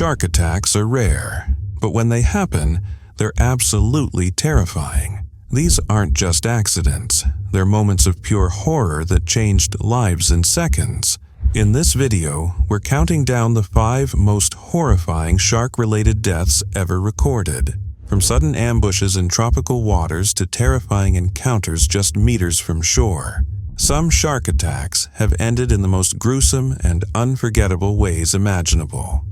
Shark attacks are rare, but when they happen, they're absolutely terrifying. These aren't just accidents, they're moments of pure horror that changed lives in seconds. In this video, we're counting down the 5 most horrifying shark-related deaths ever recorded. From sudden ambushes in tropical waters to terrifying encounters just meters from shore. Some shark attacks have ended in the most gruesome and unforgettable ways imaginable.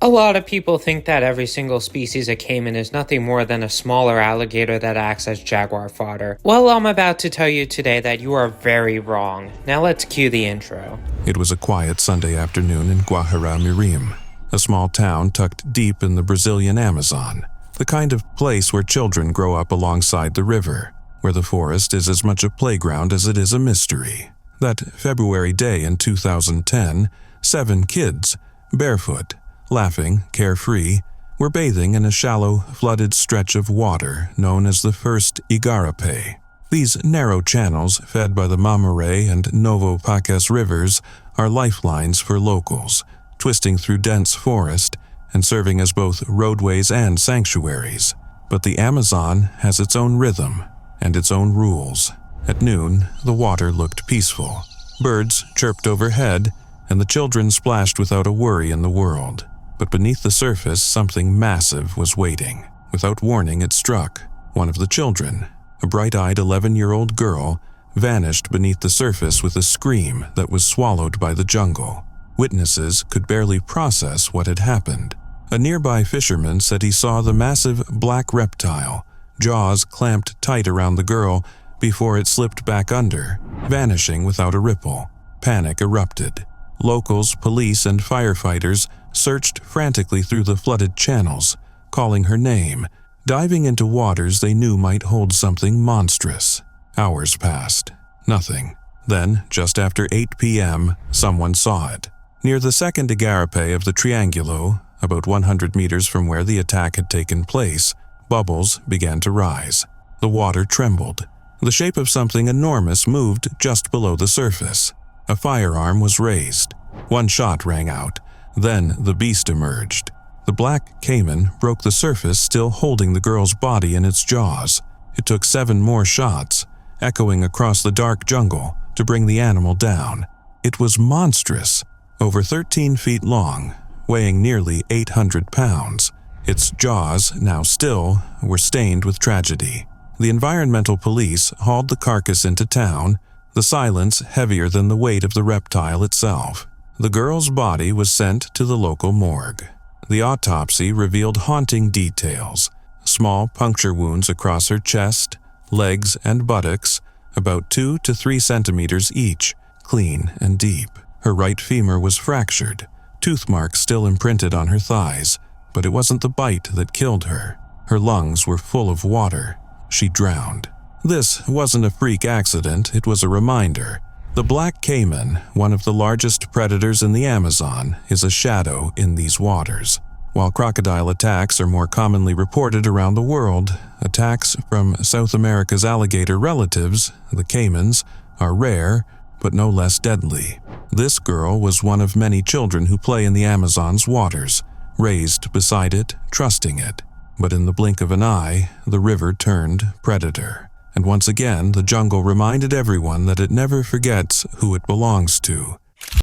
A lot of people think that every single species of caiman is nothing more than a smaller alligator that acts as jaguar fodder. Well, I'm about to tell you today that you are very wrong. Now let's cue the intro. It was a quiet Sunday afternoon in Guajará-Mirim, a small town tucked deep in the Brazilian Amazon, the kind of place where children grow up alongside the river, where the forest is as much a playground as it is a mystery. That February day in 2010, 7 kids, barefoot, laughing, carefree, were bathing in a shallow, flooded stretch of water known as the First Igarapé. These narrow channels, fed by the Mamoré and Novo Pacas rivers, are lifelines for locals, twisting through dense forest and serving as both roadways and sanctuaries. But the Amazon has its own rhythm and its own rules. At noon, the water looked peaceful. Birds chirped overhead, and the children splashed without a worry in the world. But beneath the surface, something massive was waiting. Without warning, it struck. One of the children, a bright-eyed 11-year-old girl, vanished beneath the surface with a scream that was swallowed by the jungle. Witnesses could barely process what had happened. A nearby fisherman said he saw the massive black reptile, jaws clamped tight around the girl before it slipped back under, vanishing without a ripple. Panic erupted. Locals, police, and firefighters searched frantically through the flooded channels, calling her name, diving into waters they knew might hold something monstrous. Hours passed. Nothing. Then, just after 8 p.m., someone saw it. Near the second Igarapé of the Triangulo, about 100 meters from where the attack had taken place, bubbles began to rise. The water trembled. The shape of something enormous moved just below the surface. A firearm was raised. One shot rang out. Then the beast emerged. The black caiman broke the surface, still holding the girl's body in its jaws. It took 7 more shots, echoing across the dark jungle, to bring the animal down. It was monstrous, over 13 feet long, weighing nearly 800 pounds. Its jaws, now still, were stained with tragedy. The environmental police hauled the carcass into town, the silence heavier than the weight of the reptile itself. The girl's body was sent to the local morgue. The autopsy revealed haunting details: small puncture wounds across her chest, legs, and buttocks, about 2 to 3 centimeters each, clean and deep. Her right femur was fractured, tooth marks still imprinted on her thighs, but it wasn't the bite that killed her. Her lungs were full of water. She drowned. This wasn't a freak accident, it was a reminder. The black caiman, one of the largest predators in the Amazon, is a shadow in these waters. While crocodile attacks are more commonly reported around the world, attacks from South America's alligator relatives, the caimans, are rare, but no less deadly. This girl was one of many children who play in the Amazon's waters, raised beside it, trusting it. But in the blink of an eye, the river turned predator. And once again, the jungle reminded everyone that it never forgets who it belongs to.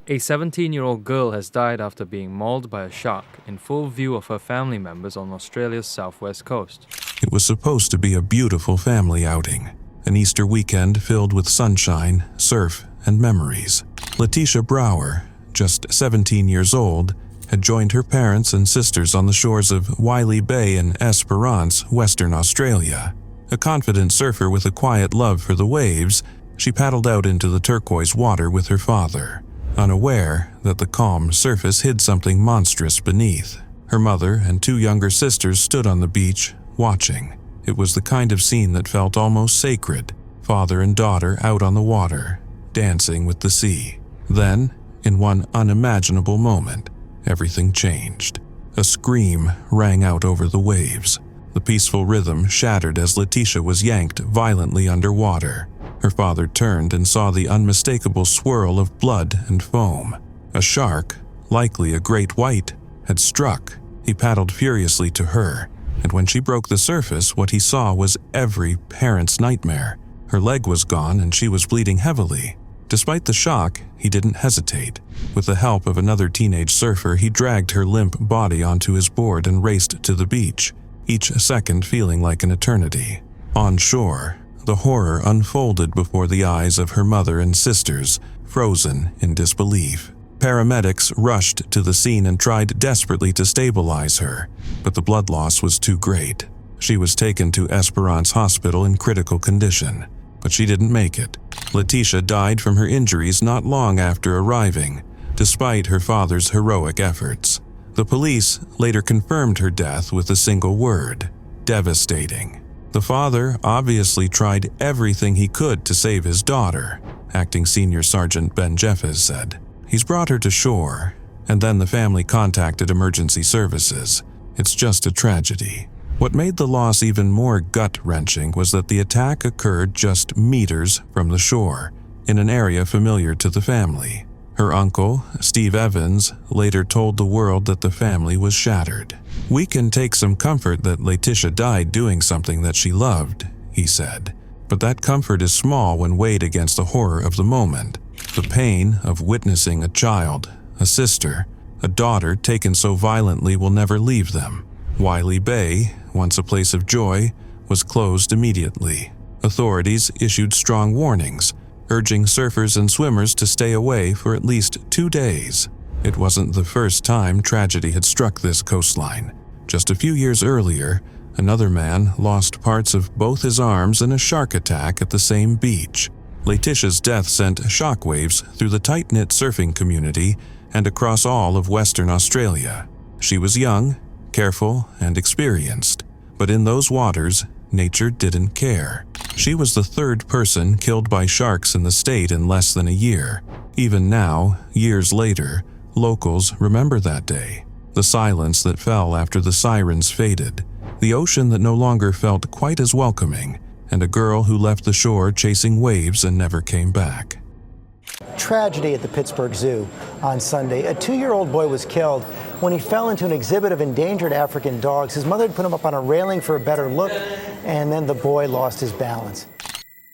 A 17-year-old girl has died after being mauled by a shark in full view of her family members on Australia's southwest coast. It was supposed to be a beautiful family outing, an Easter weekend filled with sunshine, surf, and memories. Letitia Brower, just 17 years old, had joined her parents and sisters on the shores of Wylie Bay in Esperance, Western Australia. A confident surfer with a quiet love for the waves, she paddled out into the turquoise water with her father, unaware that the calm surface hid something monstrous beneath. Her mother and 2 younger sisters stood on the beach, watching. It was the kind of scene that felt almost sacred, father and daughter out on the water, dancing with the sea. Then, in one unimaginable moment, everything changed. A scream rang out over the waves. The peaceful rhythm shattered as Letitia was yanked violently underwater. Her father turned and saw the unmistakable swirl of blood and foam. A shark, likely a great white, had struck. He paddled furiously to her, and when she broke the surface, what he saw was every parent's nightmare. Her leg was gone and she was bleeding heavily. Despite the shock, he didn't hesitate. With the help of another teenage surfer, he dragged her limp body onto his board and raced to the beach, each second feeling like an eternity. On shore, the horror unfolded before the eyes of her mother and sisters, frozen in disbelief. Paramedics rushed to the scene and tried desperately to stabilize her, but the blood loss was too great. She was taken to Esperance Hospital in critical condition, but she didn't make it. Letitia died from her injuries not long after arriving, despite her father's heroic efforts. The police later confirmed her death with a single word: devastating. The father obviously tried everything he could to save his daughter, Acting Senior Sergeant Ben Jeffes said. He's brought her to shore, and then the family contacted emergency services. It's just a tragedy. What made the loss even more gut-wrenching was that the attack occurred just meters from the shore, in an area familiar to the family. Her uncle, Steve Evans, later told the world that the family was shattered. "We can take some comfort that Letitia died doing something that she loved," he said. "But that comfort is small when weighed against the horror of the moment. The pain of witnessing a child, a sister, a daughter taken so violently will never leave them." Wiley Bay, once a place of joy, was closed immediately. Authorities issued strong warnings, urging surfers and swimmers to stay away for at least 2 days. It wasn't the first time tragedy had struck this coastline. Just a few years earlier, another man lost parts of both his arms in a shark attack at the same beach. Letitia's death sent shockwaves through the tight-knit surfing community and across all of Western Australia. She was young, careful, and experienced, but in those waters, nature didn't care. She was the third person killed by sharks in the state in less than a year. Even now, years later, locals remember that day. The silence that fell after the sirens faded, the ocean that no longer felt quite as welcoming, and a girl who left the shore chasing waves and never came back. Tragedy at the Pittsburgh Zoo on Sunday. A 2-year-old boy was killed when he fell into an exhibit of endangered African dogs. His mother had put him up on a railing for a better look, and then the boy lost his balance.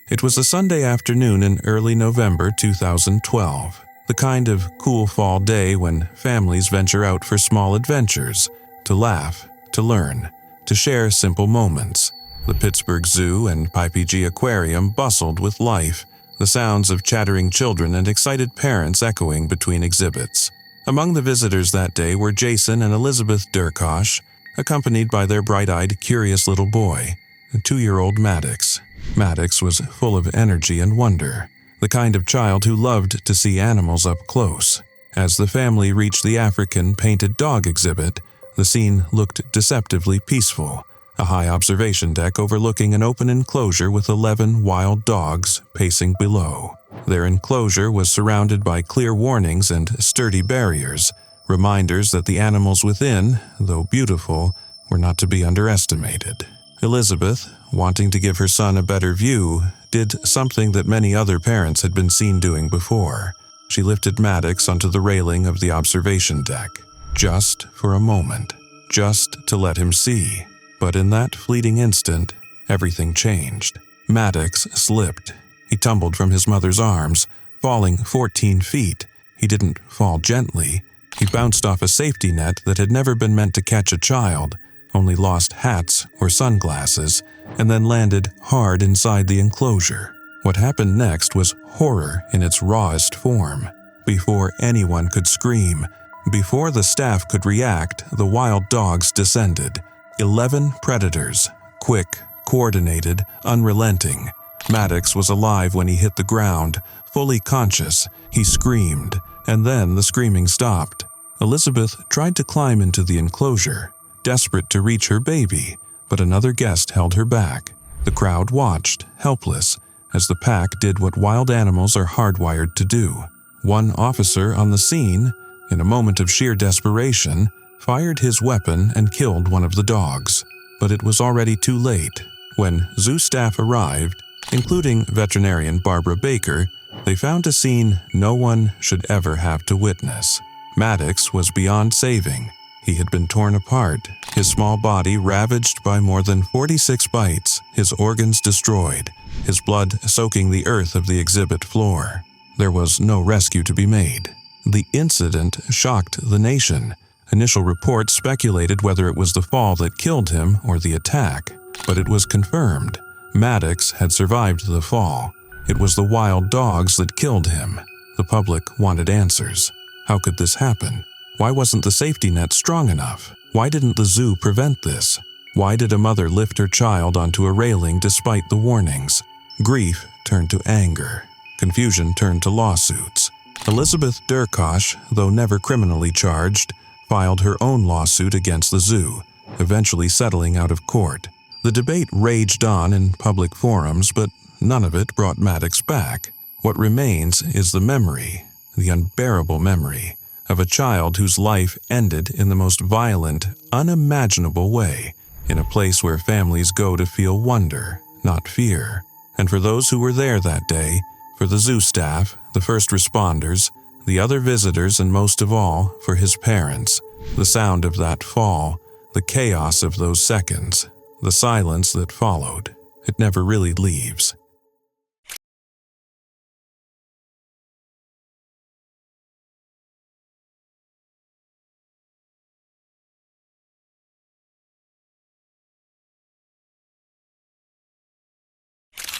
It was a Sunday afternoon in early November 2012, the kind of cool fall day when families venture out for small adventures, to laugh, to learn, to share simple moments. The Pittsburgh Zoo and PyPG Aquarium bustled with life, the sounds of chattering children and excited parents echoing between exhibits. Among the visitors that day were Jason and Elizabeth Durkosh, accompanied by their bright-eyed, curious little boy, 2-year-old Maddox. Maddox was full of energy and wonder, the kind of child who loved to see animals up close. As the family reached the African painted dog exhibit, the scene looked deceptively peaceful. A high observation deck overlooking an open enclosure with 11 wild dogs pacing below. Their enclosure was surrounded by clear warnings and sturdy barriers, reminders that the animals within, though beautiful, were not to be underestimated. Elizabeth, wanting to give her son a better view, did something that many other parents had been seen doing before. She lifted Maddox onto the railing of the observation deck, just for a moment, just to let him see. But in that fleeting instant, everything changed. Maddox slipped. He tumbled from his mother's arms, falling 14 feet. He didn't fall gently. He bounced off a safety net that had never been meant to catch a child, only lost hats or sunglasses, and then landed hard inside the enclosure. What happened next was horror in its rawest form. Before anyone could scream, before the staff could react, the wild dogs descended. 11 predators, quick, coordinated, unrelenting. Maddox was alive when he hit the ground, fully conscious. He screamed, and then the screaming stopped. Elizabeth tried to climb into the enclosure, desperate to reach her baby, but another guest held her back. The crowd watched, helpless, as the pack did what wild animals are hardwired to do. One officer on the scene, in a moment of sheer desperation, fired his weapon and killed one of the dogs. But it was already too late. When zoo staff arrived, including veterinarian Barbara Baker, They found a scene no one should ever have to witness. Maddox was beyond saving. He had been torn apart, his small body ravaged by more than 46 bites, his organs destroyed, his blood soaking the earth of the exhibit floor. There was no rescue to be made. The incident shocked the nation. Initial reports speculated whether it was the fall that killed him or the attack, but it was confirmed. Maddox had survived the fall. It was the wild dogs that killed him. The public wanted answers. How could this happen? Why wasn't the safety net strong enough? Why didn't the zoo prevent this? Why did a mother lift her child onto a railing despite the warnings? Grief turned to anger. Confusion turned to lawsuits. Elizabeth Durkosh, though never criminally charged, filed her own lawsuit against the zoo, eventually settling out of court. The debate raged on in public forums, but none of it brought Maddox back. What remains is the memory, the unbearable memory, of a child whose life ended in the most violent, unimaginable way, in a place where families go to feel wonder, not fear. And for those who were there that day, for the zoo staff, the first responders, the other visitors, and most of all, for his parents, the sound of that fall, the chaos of those seconds, the silence that followed, it never really leaves.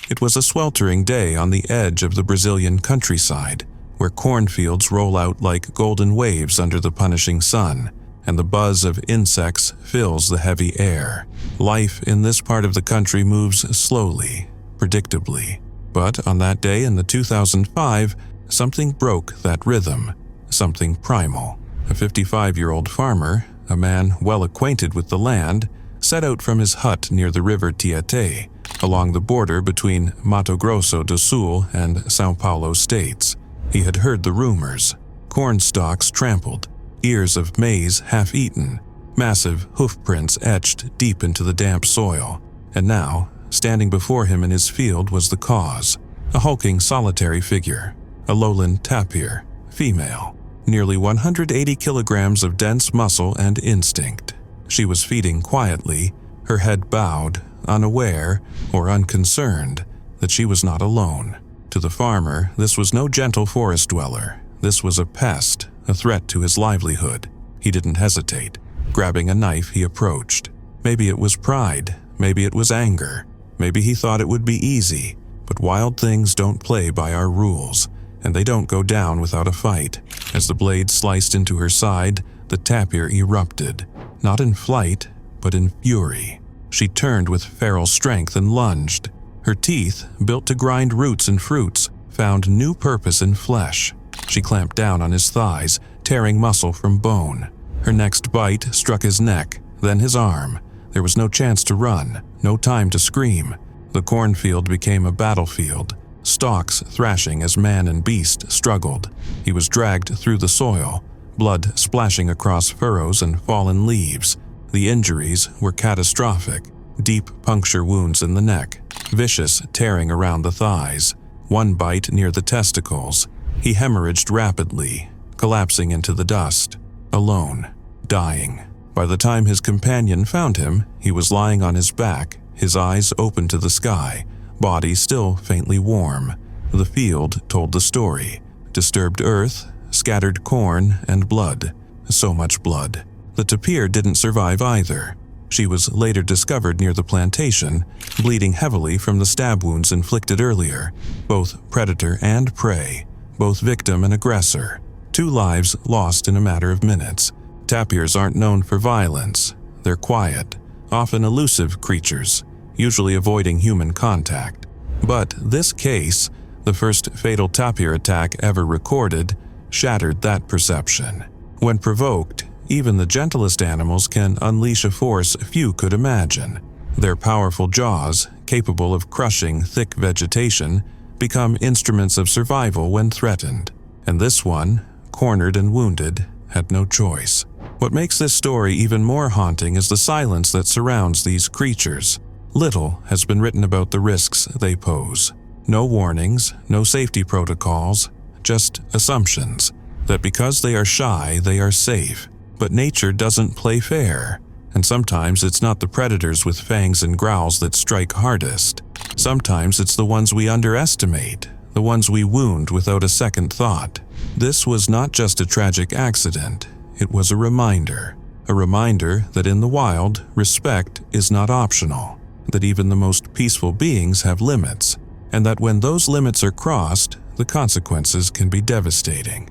It was a sweltering day on the edge of the Brazilian countryside, where cornfields roll out like golden waves under the punishing sun, and the buzz of insects fills the heavy air. Life in this part of the country moves slowly, predictably. But on that day in the 2005, something broke that rhythm, something primal. A 55-year-old farmer, a man well acquainted with the land, set out from his hut near the river Tietê, along the border between Mato Grosso do Sul and São Paulo states. He had heard the rumors: corn stalks trampled, ears of maize half-eaten, massive hoofprints etched deep into the damp soil. And now, standing before him in his field was the cause: a hulking solitary figure, a lowland tapir, female, nearly 180 kilograms of dense muscle and instinct. She was feeding quietly, her head bowed, unaware or unconcerned that she was not alone. To the farmer, this was no gentle forest dweller. This was a pest, a threat to his livelihood. He didn't hesitate. Grabbing a knife, he approached. Maybe it was pride, maybe it was anger, maybe he thought it would be easy, but wild things don't play by our rules, and they don't go down without a fight. As the blade sliced into her side, the tapir erupted, not in flight, but in fury. She turned with feral strength and lunged. Her teeth, built to grind roots and fruits, found new purpose in flesh. She clamped down on his thighs, tearing muscle from bone. Her next bite struck his neck, then his arm. There was no chance to run, no time to scream. The cornfield became a battlefield, stalks thrashing as man and beast struggled. He was dragged through the soil, blood splashing across furrows and fallen leaves. The injuries were catastrophic: deep puncture wounds in the neck, vicious tearing around the thighs, one bite near the testicles. He hemorrhaged rapidly, collapsing into the dust, alone, dying. By the time his companion found him, he was lying on his back, his eyes open to the sky, body still faintly warm. The field told the story: disturbed earth, scattered corn, and blood. So much blood. The tapir didn't survive either. She was later discovered near the plantation, bleeding heavily from the stab wounds inflicted earlier. Both predator and prey, both victim and aggressor. 2 lives lost in a matter of minutes. Tapirs aren't known for violence. They're quiet, often elusive creatures, usually avoiding human contact. But this case, the first fatal tapir attack ever recorded, shattered that perception. When provoked, even the gentlest animals can unleash a force few could imagine. Their powerful jaws, capable of crushing thick vegetation, become instruments of survival when threatened. And this one, cornered and wounded, had no choice. What makes this story even more haunting is the silence that surrounds these creatures. Little has been written about the risks they pose. No warnings, no safety protocols, just assumptions that because they are shy, they are safe. But nature doesn't play fair, and sometimes it's not the predators with fangs and growls that strike hardest. Sometimes it's the ones we underestimate, the ones we wound without a second thought. This was not just a tragic accident, it was a reminder that in the wild, respect is not optional, that even the most peaceful beings have limits, and that when those limits are crossed, the consequences can be devastating.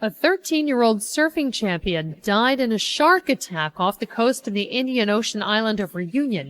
A 13-year-old surfing champion died in a shark attack off the coast of the Indian Ocean island of Reunion.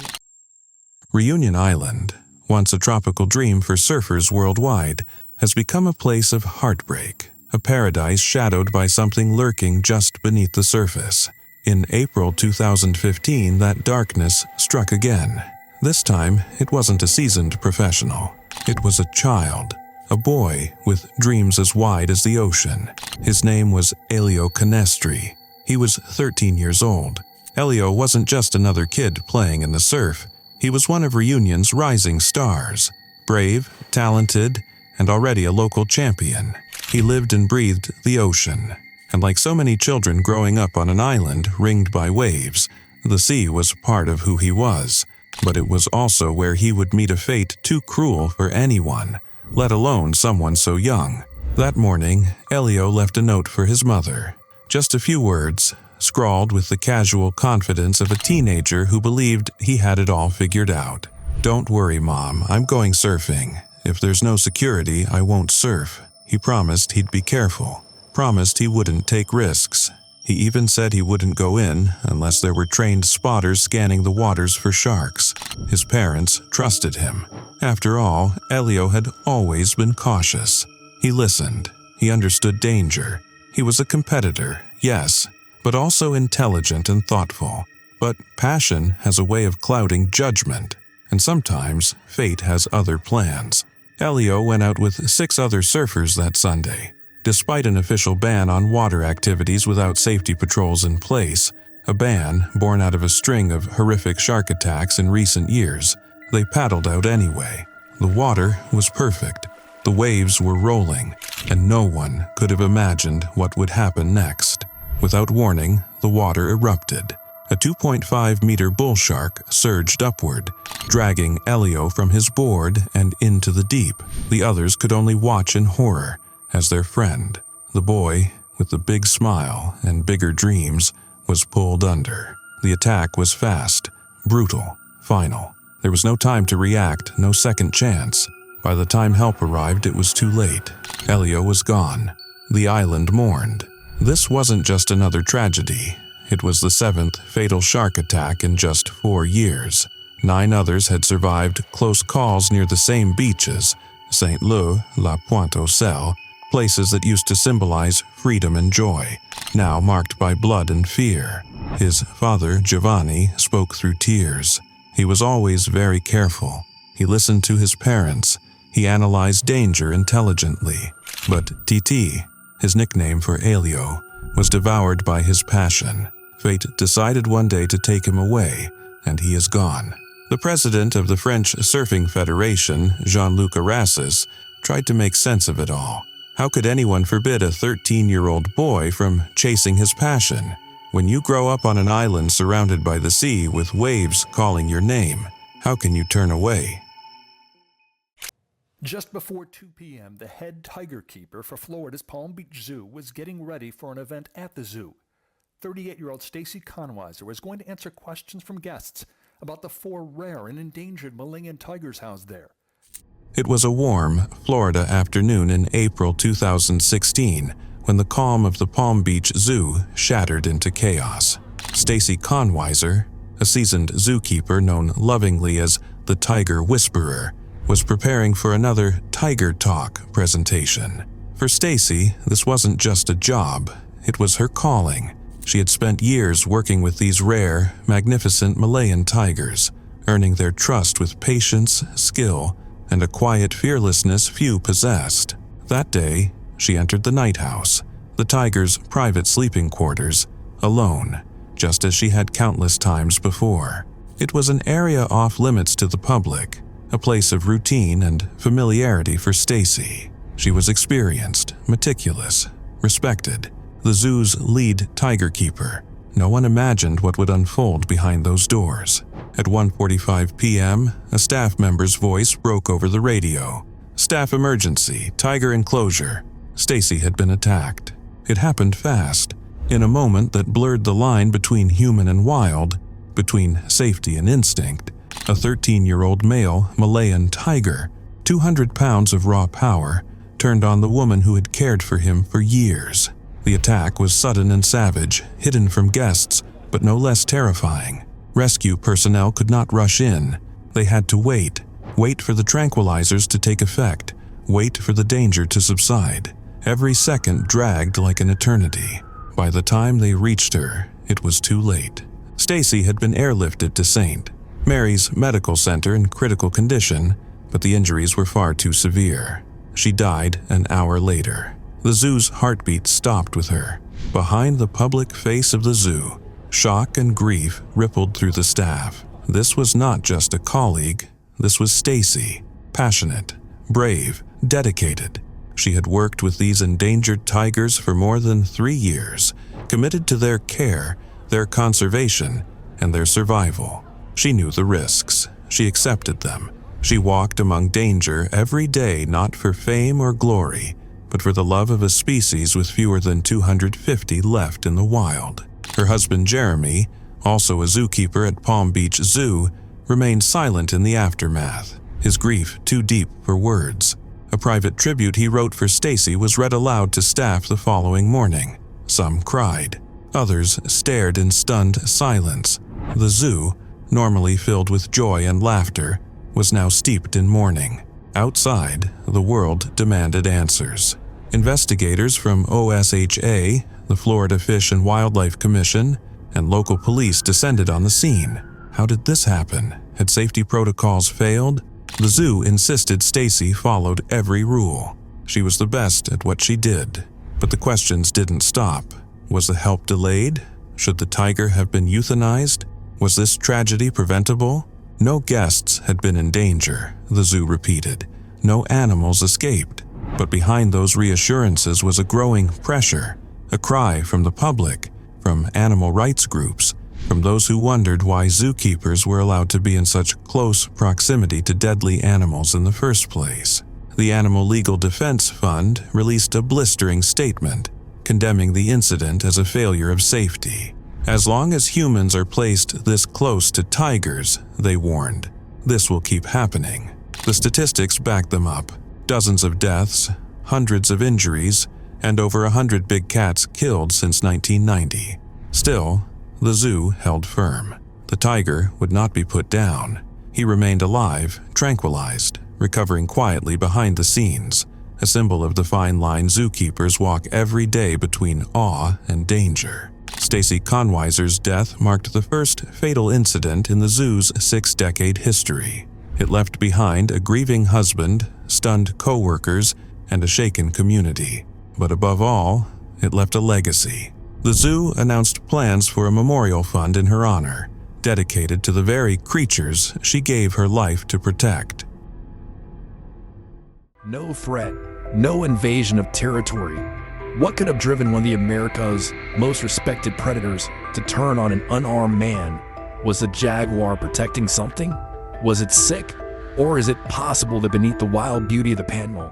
Reunion Island, once a tropical dream for surfers worldwide, has become a place of heartbreak, a paradise shadowed by something lurking just beneath the surface. In April 2015, that darkness struck again. This time, it wasn't a seasoned professional. It was a child, a boy with dreams as wide as the ocean. His name was Elio Canestri. He was 13 years old. Elio wasn't just another kid playing in the surf. He was one of Reunion's rising stars. Brave, talented, and already a local champion. He lived and breathed the ocean. And like so many children growing up on an island ringed by waves, the sea was part of who he was. But it was also where he would meet a fate too cruel for anyone, let alone someone so young. That morning, Elio left a note for his mother. Just a few words, scrawled with the casual confidence of a teenager who believed he had it all figured out. "Don't worry, Mom, I'm going surfing. If there's no security, I won't surf." He promised he'd be careful, promised he wouldn't take risks. He even said he wouldn't go in unless there were trained spotters scanning the waters for sharks. His parents trusted him. After all, Elio had always been cautious. He listened. He understood danger. He was a competitor, yes, but also intelligent and thoughtful. But passion has a way of clouding judgment, and sometimes fate has other plans. Elio went out with 6 other surfers that Sunday. Despite an official ban on water activities without safety patrols in place, a ban born out of a string of horrific shark attacks in recent years, they paddled out anyway. The water was perfect. The waves were rolling, and no one could have imagined what would happen next. Without warning, the water erupted. A 2.5-meter bull shark surged upward, dragging Elio from his board and into the deep. The others could only watch in horror as their friend, the boy with the big smile and bigger dreams, was pulled under. The attack was fast, brutal, final. There was no time to react, no second chance. By the time help arrived, it was too late. Elio was gone. The island mourned. This wasn't just another tragedy. It was the 7th fatal shark attack in just 4 years. 9 others had survived close calls near the same beaches, St. Leu, La Pointe aux Celles, places that used to symbolize freedom and joy, now marked by blood and fear. His father, Giovanni, spoke through tears. He was always very careful. He listened to his parents. He analyzed danger intelligently. But Titi, his nickname for Elio, was devoured by his passion. Fate decided one day to take him away, and he is gone. The president of the French Surfing Federation, Jean-Luc Arassis, tried to make sense of it all. How could anyone forbid a 13-year-old boy from chasing his passion? When you grow up on an island surrounded by the sea with waves calling your name, how can you turn away? Just before 2 p.m., the head tiger keeper for Florida's Palm Beach Zoo was getting ready for an event at the zoo. 38-year-old Stacy Conweiser was going to answer questions from guests about the 4 rare and endangered Malayan tigers housed there. It was a warm, Florida afternoon in April 2016 when the calm of the Palm Beach Zoo shattered into chaos. Stacy Conweiser, a seasoned zookeeper known lovingly as the Tiger Whisperer, was preparing for another Tiger Talk presentation. For Stacy, this wasn't just a job, it was her calling. She had spent years working with these rare, magnificent Malayan tigers, earning their trust with patience, skill, and a quiet fearlessness few possessed. That day, she entered the night house, the tiger's private sleeping quarters, alone, just as she had countless times before. It was an area off limits to the public, a place of routine and familiarity for Stacy. She was experienced, meticulous, respected, the zoo's lead tiger keeper. No one imagined what would unfold behind those doors. At 1:45 p.m., a staff member's voice broke over the radio. "Staff emergency, tiger enclosure." Stacy had been attacked. It happened fast, in a moment that blurred the line between human and wild, between safety and instinct. A 13-year-old male Malayan tiger, 200 pounds of raw power, turned on the woman who had cared for him for years. The attack was sudden and savage, hidden from guests, but no less terrifying. Rescue personnel could not rush in. They had to wait for the tranquilizers to take effect, wait for the danger to subside. Every second dragged like an eternity. By the time they reached her, it was too late. Stacy had been airlifted to St. Mary's Medical Center in critical condition, but the injuries were far too severe. She died an hour later. The zoo's heartbeat stopped with her. Behind the public face of the zoo, shock and grief rippled through the staff. This was not just a colleague. This was Stacy, passionate, brave, dedicated. She had worked with these endangered tigers for more than 3 years, committed to their care, their conservation, and their survival. She knew the risks. She accepted them. She walked among danger every day, not for fame or glory, but for the love of a species with fewer than 250 left in the wild. Her husband Jeremy, also a zookeeper at Palm Beach Zoo, remained silent in the aftermath, his grief too deep for words. A private tribute he wrote for Stacy was read aloud to staff the following morning. Some cried. Others stared in stunned silence. The zoo, normally filled with joy and laughter, was now steeped in mourning. Outside, the world demanded answers. Investigators from OSHA, the Florida Fish and Wildlife Commission, and local police descended on the scene. How did this happen? Had safety protocols failed? The zoo insisted Stacy followed every rule. She was the best at what she did. But the questions didn't stop. Was the help delayed? Should the tiger have been euthanized? Was this tragedy preventable? No guests had been in danger, the zoo repeated. No animals escaped. But behind those reassurances was a growing pressure, a cry from the public, from animal rights groups, from those who wondered why zookeepers were allowed to be in such close proximity to deadly animals in the first place. The Animal Legal Defense Fund released a blistering statement, condemning the incident as a failure of safety. As long as humans are placed this close to tigers, they warned, this will keep happening. The statistics back them up. Dozens of deaths, hundreds of injuries, and over 100 big cats killed since 1990. Still, the zoo held firm. The tiger would not be put down. He remained alive, tranquilized, recovering quietly behind the scenes, a symbol of the fine line zookeepers walk every day between awe and danger. Stacy Conweiser's death marked the first fatal incident in the zoo's 6-decade history. It left behind a grieving husband, stunned co-workers, and a shaken community. But above all, it left a legacy. The zoo announced plans for a memorial fund in her honor, dedicated to the very creatures she gave her life to protect. No threat, no invasion of territory. What could have driven one of the America's most respected predators to turn on an unarmed man? Was the jaguar protecting something? Was it sick? Or is it possible that beneath the wild beauty of the Panama?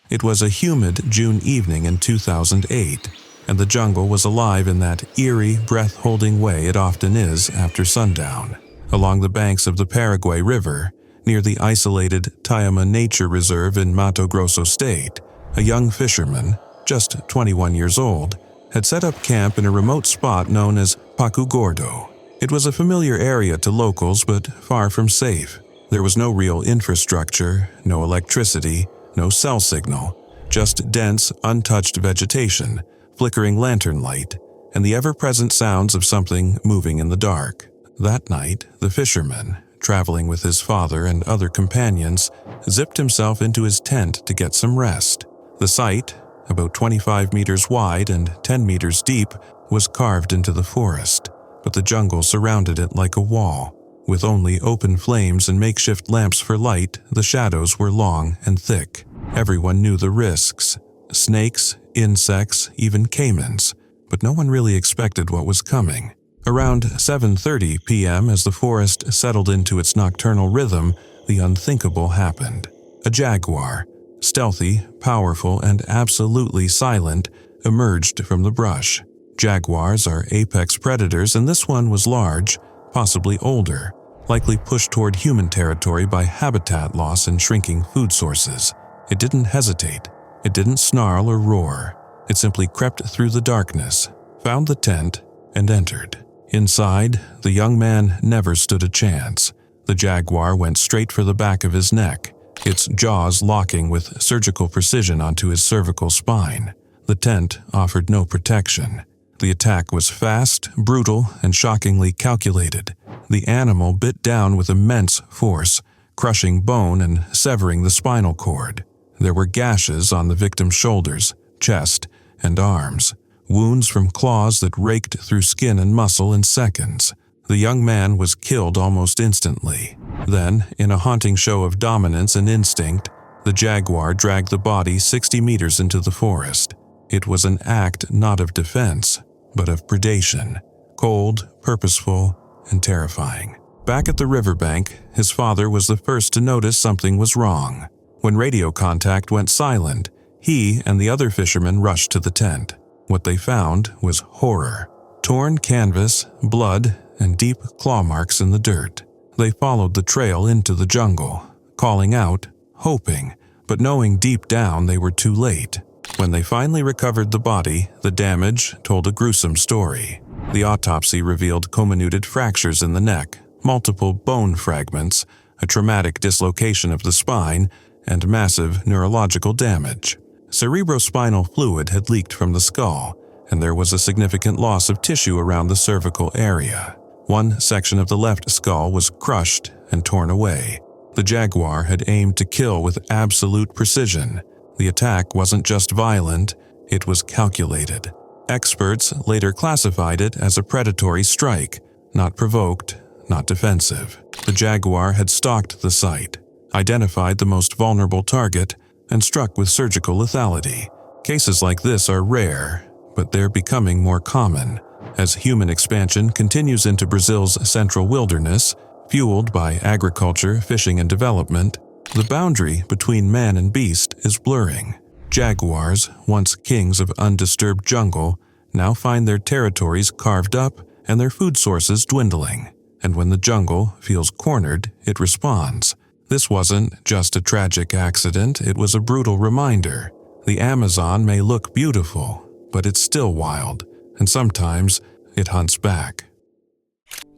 It was a humid June evening in 2008, and the jungle was alive in that eerie, breath-holding way it often is after sundown. Along the banks of the Paraguay River, near the isolated Tayama Nature Reserve in Mato Grosso State, a young fisherman, just 21 years old, had set up camp in a remote spot known as Pacu Gordo. It was a familiar area to locals, but far from safe. There was no real infrastructure, no electricity, no cell signal, just dense, untouched vegetation, flickering lantern light, and the ever-present sounds of something moving in the dark. That night, the fisherman, traveling with his father and other companions, zipped himself into his tent to get some rest. The site, about 25 meters wide and 10 meters deep, was carved into the forest, but the jungle surrounded it like a wall. With only open flames and makeshift lamps for light, the shadows were long and thick. Everyone knew the risks: snakes, insects, even caimans. But no one really expected what was coming. Around 7:30 p.m., as the forest settled into its nocturnal rhythm, the unthinkable happened. A jaguar, stealthy, powerful, and absolutely silent, emerged from the brush. Jaguars are apex predators, and this one was large, possibly older, likely pushed toward human territory by habitat loss and shrinking food sources. It didn't hesitate. It didn't snarl or roar. It simply crept through the darkness, found the tent, and entered. Inside, the young man never stood a chance. The jaguar went straight for the back of his neck, its jaws locking with surgical precision onto his cervical spine. The tent offered no protection. The attack was fast, brutal, and shockingly calculated. The animal bit down with immense force, crushing bone and severing the spinal cord. There were gashes on the victim's shoulders, chest, and arms, wounds from claws that raked through skin and muscle in seconds. The young man was killed almost instantly. Then, in a haunting show of dominance and instinct, the jaguar dragged the body 60 meters into the forest. It was an act not of defense, but of predation, cold, purposeful, and terrifying. Back at the riverbank, his father was the first to notice something was wrong. When radio contact went silent, he and the other fishermen rushed to the tent. What they found was horror. Torn canvas, blood, and deep claw marks in the dirt. They followed the trail into the jungle, calling out, hoping, but knowing deep down they were too late. When they finally recovered the body, the damage told a gruesome story. The autopsy revealed comminuted fractures in the neck, multiple bone fragments, a traumatic dislocation of the spine, and massive neurological damage. Cerebrospinal fluid had leaked from the skull, and there was a significant loss of tissue around the cervical area. One section of the left skull was crushed and torn away. The jaguar had aimed to kill with absolute precision. The attack wasn't just violent, it was calculated. Experts later classified it as a predatory strike, not provoked, not defensive. The jaguar had stalked the site, identified the most vulnerable target, and struck with surgical lethality. Cases like this are rare, but they're becoming more common. As human expansion continues into Brazil's central wilderness, fueled by agriculture, fishing, and development, the boundary between man and beast is blurring. Jaguars, once kings of undisturbed jungle, now find their territories carved up and their food sources dwindling. And when the jungle feels cornered, it responds. This wasn't just a tragic accident, it was a brutal reminder. The Amazon may look beautiful, but it's still wild, and sometimes it hunts back.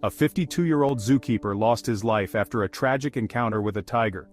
A 52-year-old zookeeper lost his life after a tragic encounter with a tiger.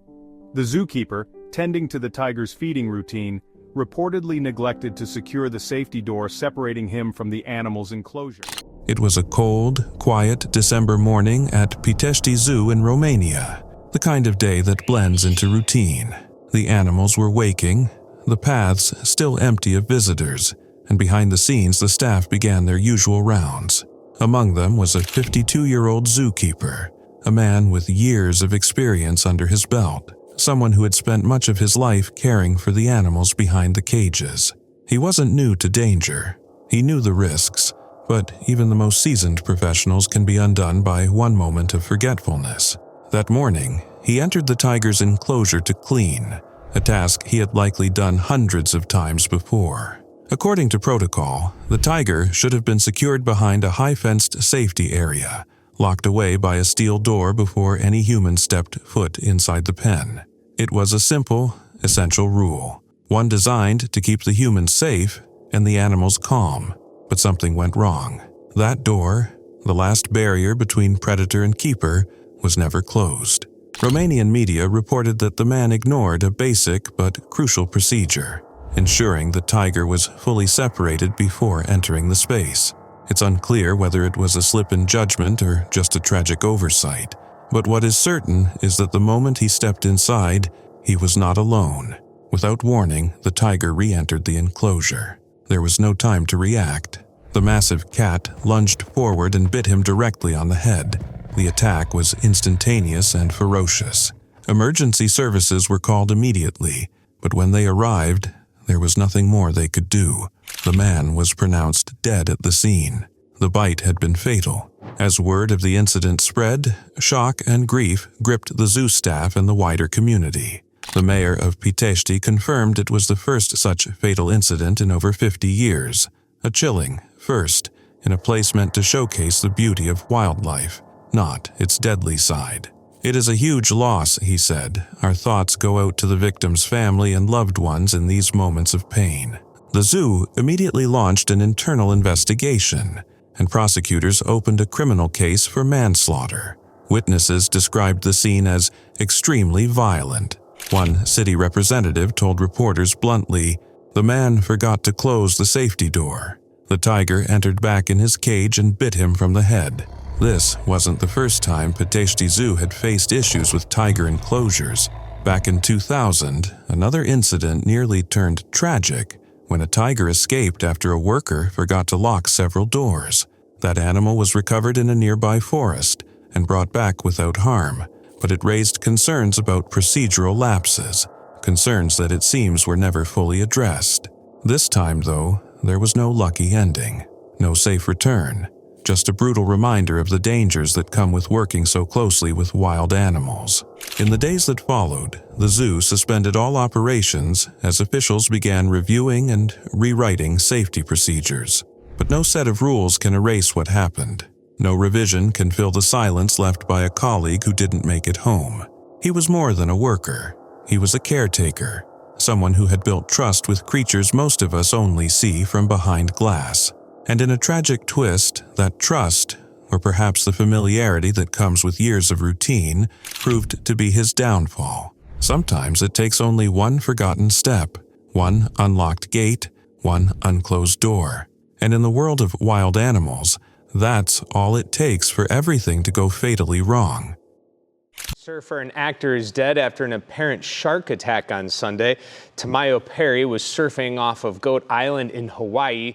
The zookeeper, tending to the tiger's feeding routine, reportedly neglected to secure the safety door separating him from the animal's enclosure. It was a cold, quiet December morning at Pitești Zoo in Romania, the kind of day that blends into routine. The animals were waking, the paths still empty of visitors, and behind the scenes the staff began their usual rounds. Among them was a 52-year-old zookeeper, a man with years of experience under his belt, someone who had spent much of his life caring for the animals behind the cages. He wasn't new to danger. He knew the risks, but even the most seasoned professionals can be undone by one moment of forgetfulness. That morning, he entered the tiger's enclosure to clean, a task he had likely done hundreds of times before. According to protocol, the tiger should have been secured behind a high-fenced safety area, locked away by a steel door before any human stepped foot inside the pen. It was a simple, essential rule, one designed to keep the humans safe and the animals calm. But something went wrong. That door, the last barrier between predator and keeper, was never closed. Romanian media reported that the man ignored a basic but crucial procedure, ensuring the tiger was fully separated before entering the space. It's unclear whether it was a slip in judgment or just a tragic oversight, but what is certain is that the moment he stepped inside, he was not alone. Without warning, the tiger re-entered the enclosure. There was no time to react. The massive cat lunged forward and bit him directly on the head, The attack was instantaneous and ferocious. Emergency services were called immediately, but when they arrived, there was nothing more they could do. The man was pronounced dead at the scene. The bite had been fatal. As word of the incident spread, shock and grief gripped the zoo staff and the wider community. The mayor of Pitești confirmed it was the first such fatal incident in over 50 years. A chilling first in a place meant to showcase the beauty of wildlife, not its deadly side. "It is a huge loss," he said. "Our thoughts go out to the victim's family and loved ones in these moments of pain." The zoo immediately launched an internal investigation, and prosecutors opened a criminal case for manslaughter. Witnesses described the scene as extremely violent. One city representative told reporters bluntly, "The man forgot to close the safety door. The tiger entered back in his cage and bit him from the head." This wasn't the first time Pitești Zoo had faced issues with tiger enclosures. Back in 2000, another incident nearly turned tragic when a tiger escaped after a worker forgot to lock several doors. That animal was recovered in a nearby forest and brought back without harm, but it raised concerns about procedural lapses, concerns that it seems were never fully addressed. This time, though, there was no lucky ending, no safe return, just a brutal reminder of the dangers that come with working so closely with wild animals. In the days that followed, the zoo suspended all operations as officials began reviewing and rewriting safety procedures. But no set of rules can erase what happened. No revision can fill the silence left by a colleague who didn't make it home. He was more than a worker. He was a caretaker, someone who had built trust with creatures most of us only see from behind glass. And in a tragic twist, that trust, or perhaps the familiarity that comes with years of routine, proved to be his downfall. Sometimes it takes only one forgotten step, one unlocked gate, one unclosed door. And in the world of wild animals, that's all it takes for everything to go fatally wrong. Surfer and actor is dead after an apparent shark attack on Sunday. Tamayo Perry was surfing off of Goat Island in Hawaii.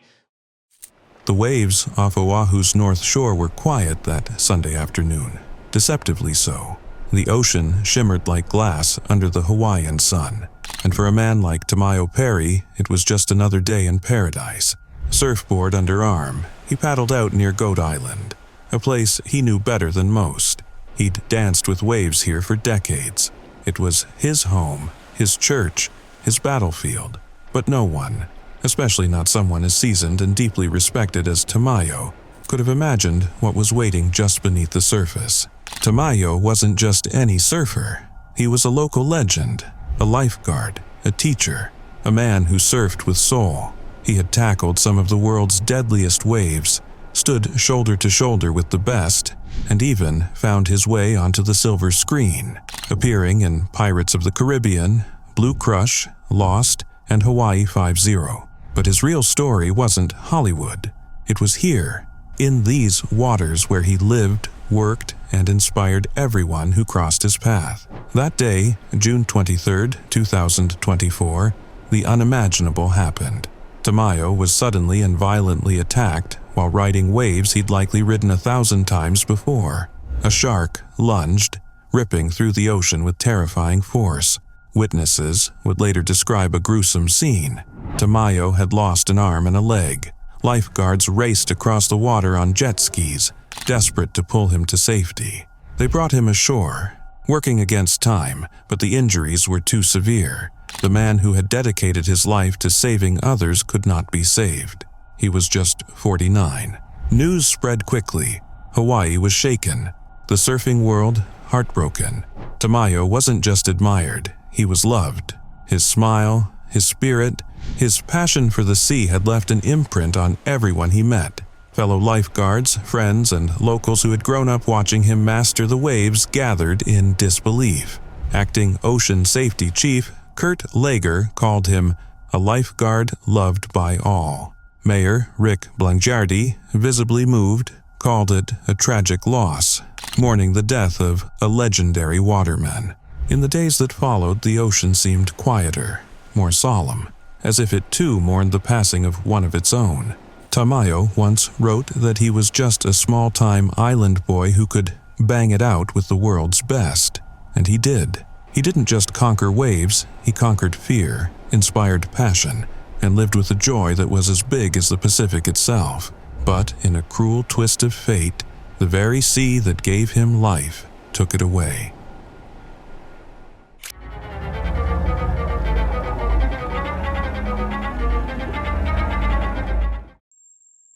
The waves off Oahu's north shore were quiet that Sunday afternoon, deceptively so. The ocean shimmered like glass under the Hawaiian sun, and for a man like Tamayo Perry, it was just another day in paradise. Surfboard under arm, he paddled out near Goat Island, a place he knew better than most. He'd danced with waves here for decades. It was his home, his church, his battlefield, but no one, especially not someone as seasoned and deeply respected as Tamayo, could have imagined what was waiting just beneath the surface. Tamayo wasn't just any surfer. He was a local legend, a lifeguard, a teacher, a man who surfed with soul. He had tackled some of the world's deadliest waves, stood shoulder to shoulder with the best, and even found his way onto the silver screen, appearing in Pirates of the Caribbean, Blue Crush, Lost, and Hawaii 5-0. But his real story wasn't Hollywood. It was here, in these waters where he lived, worked, and inspired everyone who crossed his path. That day, June 23, 2024, the unimaginable happened. Tamayo was suddenly and violently attacked while riding waves he'd likely ridden 1,000 times before. A shark lunged, ripping through the ocean with terrifying force. Witnesses would later describe a gruesome scene. Tamayo had lost an arm and a leg. Lifeguards raced across the water on jet skis, desperate to pull him to safety. They brought him ashore, working against time, but the injuries were too severe. The man who had dedicated his life to saving others could not be saved. He was just 49. News spread quickly. Hawaii was shaken. The surfing world heartbroken. Tamayo wasn't just admired, he was loved. His smile, his spirit, his passion for the sea had left an imprint on everyone he met. Fellow lifeguards, friends, and locals who had grown up watching him master the waves gathered in disbelief. Acting Ocean Safety Chief Kurt Lager called him a lifeguard loved by all. Mayor Rick Blangiardi, visibly moved, called it a tragic loss, mourning the death of a legendary waterman. In the days that followed, the ocean seemed quieter, more solemn, as if it too mourned the passing of one of its own. Tamayo once wrote that he was just a small-time island boy who could bang it out with the world's best. And he did. He didn't just conquer waves, he conquered fear, inspired passion, and lived with a joy that was as big as the Pacific itself. But in a cruel twist of fate, the very sea that gave him life took it away.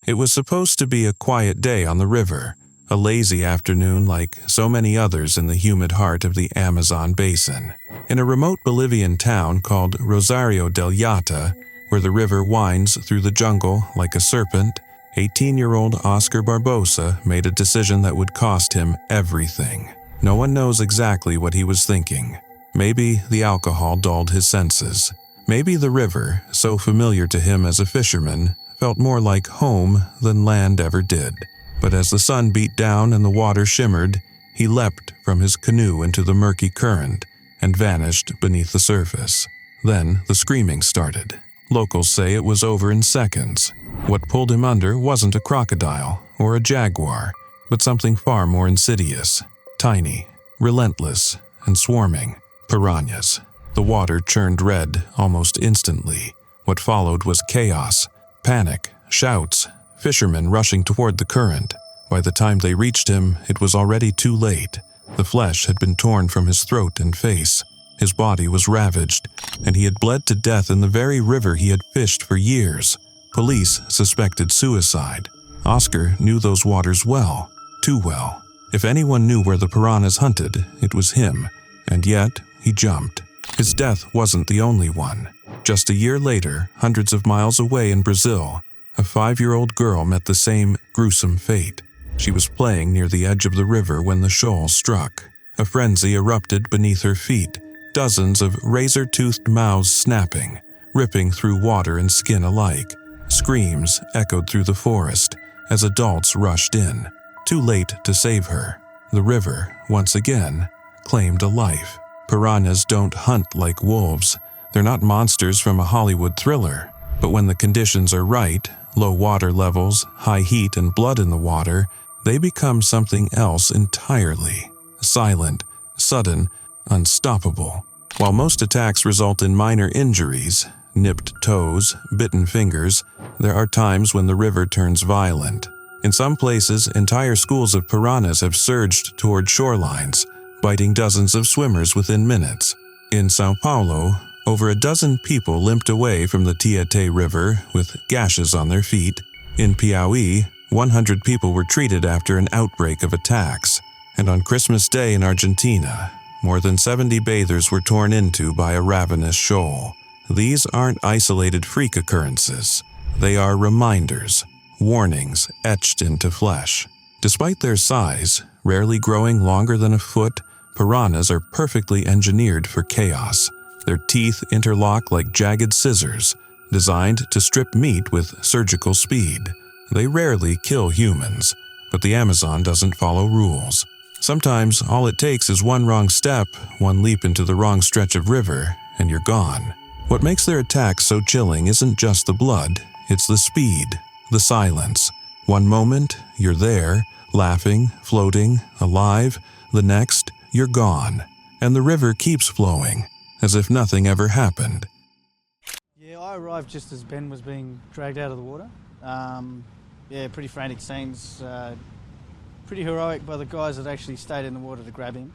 It was supposed to be a quiet day on the river, a lazy afternoon like so many others in the humid heart of the Amazon basin. In a remote Bolivian town called Rosario del Llata, where the river winds through the jungle like a serpent, 18-year-old Oscar Barbosa made a decision that would cost him everything. No one knows exactly what he was thinking. Maybe the alcohol dulled his senses. Maybe the river, so familiar to him as a fisherman, felt more like home than land ever did. But as the sun beat down and the water shimmered, he leapt from his canoe into the murky current and vanished beneath the surface. Then the screaming started. Locals say it was over in seconds. What pulled him under wasn't a crocodile or a jaguar, but something far more insidious, tiny, relentless, and swarming. Piranhas. The water churned red almost instantly. What followed was chaos, panic, shouts, fishermen rushing toward the current. By the time they reached him, it was already too late. The flesh had been torn from his throat and face. His body was ravaged, and he had bled to death in the very river he had fished for years. Police suspected suicide. Oscar knew those waters well, too well. If anyone knew where the piranhas hunted, it was him, and yet he jumped. His death wasn't the only one. Just a year later, hundreds of miles away in Brazil, a 5-year-old girl met the same gruesome fate. She was playing near the edge of the river when the shoal struck. A frenzy erupted beneath her feet, dozens of razor-toothed mouths snapping, ripping through water and skin alike. Screams echoed through the forest as adults rushed in. Too late to save her. The river, once again, claimed a life. Piranhas don't hunt like wolves. They're not monsters from a Hollywood thriller. But when the conditions are right, low water levels, high heat, and blood in the water, they become something else entirely. Silent, sudden, unstoppable. While most attacks result in minor injuries, nipped toes, bitten fingers, there are times when the river turns violent. In some places, entire schools of piranhas have surged toward shorelines, biting dozens of swimmers within minutes. In Sao Paulo, over a dozen people limped away from the Tietê River with gashes on their feet. In Piauí, 100 people were treated after an outbreak of attacks. And on Christmas Day in Argentina, more than 70 bathers were torn into by a ravenous shoal. These aren't isolated freak occurrences. They are reminders, warnings etched into flesh. Despite their size, rarely growing longer than a foot, piranhas are perfectly engineered for chaos. Their teeth interlock like jagged scissors, designed to strip meat with surgical speed. They rarely kill humans, but the Amazon doesn't follow rules. Sometimes all it takes is one wrong step, one leap into the wrong stretch of river, and you're gone. What makes their attacks so chilling isn't just the blood, it's the speed, the silence. One moment, you're there, laughing, floating, alive. The next, you're gone. And the river keeps flowing, as if nothing ever happened. Yeah, I arrived just as Ben was being dragged out of the water. Pretty frantic scenes. Pretty heroic by the guys that actually stayed in the water to grab him.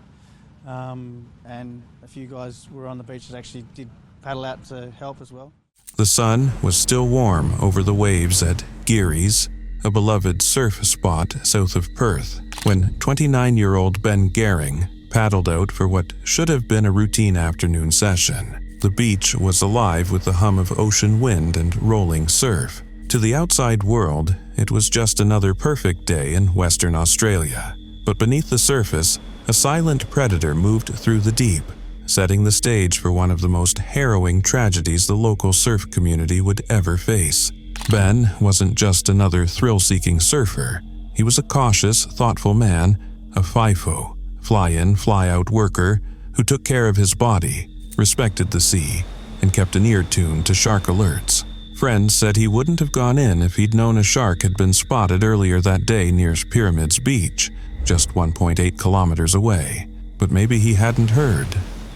And a few guys were on the beach that actually did paddle out to help as well. The sun was still warm over the waves at Geary's, a beloved surf spot south of Perth, when 29-year-old Ben Gehring paddled out for what should have been a routine afternoon session. The beach was alive with the hum of ocean wind and rolling surf. To the outside world, it was just another perfect day in Western Australia. But beneath the surface, a silent predator moved through the deep, setting the stage for one of the most harrowing tragedies the local surf community would ever face. Ben wasn't just another thrill-seeking surfer. He was a cautious, thoughtful man, a FIFO, fly-in, fly-out worker who took care of his body, respected the sea, and kept an ear tuned to shark alerts. Friends said he wouldn't have gone in if he'd known a shark had been spotted earlier that day near Pyramids Beach, just 1.8 kilometers away. But maybe he hadn't heard.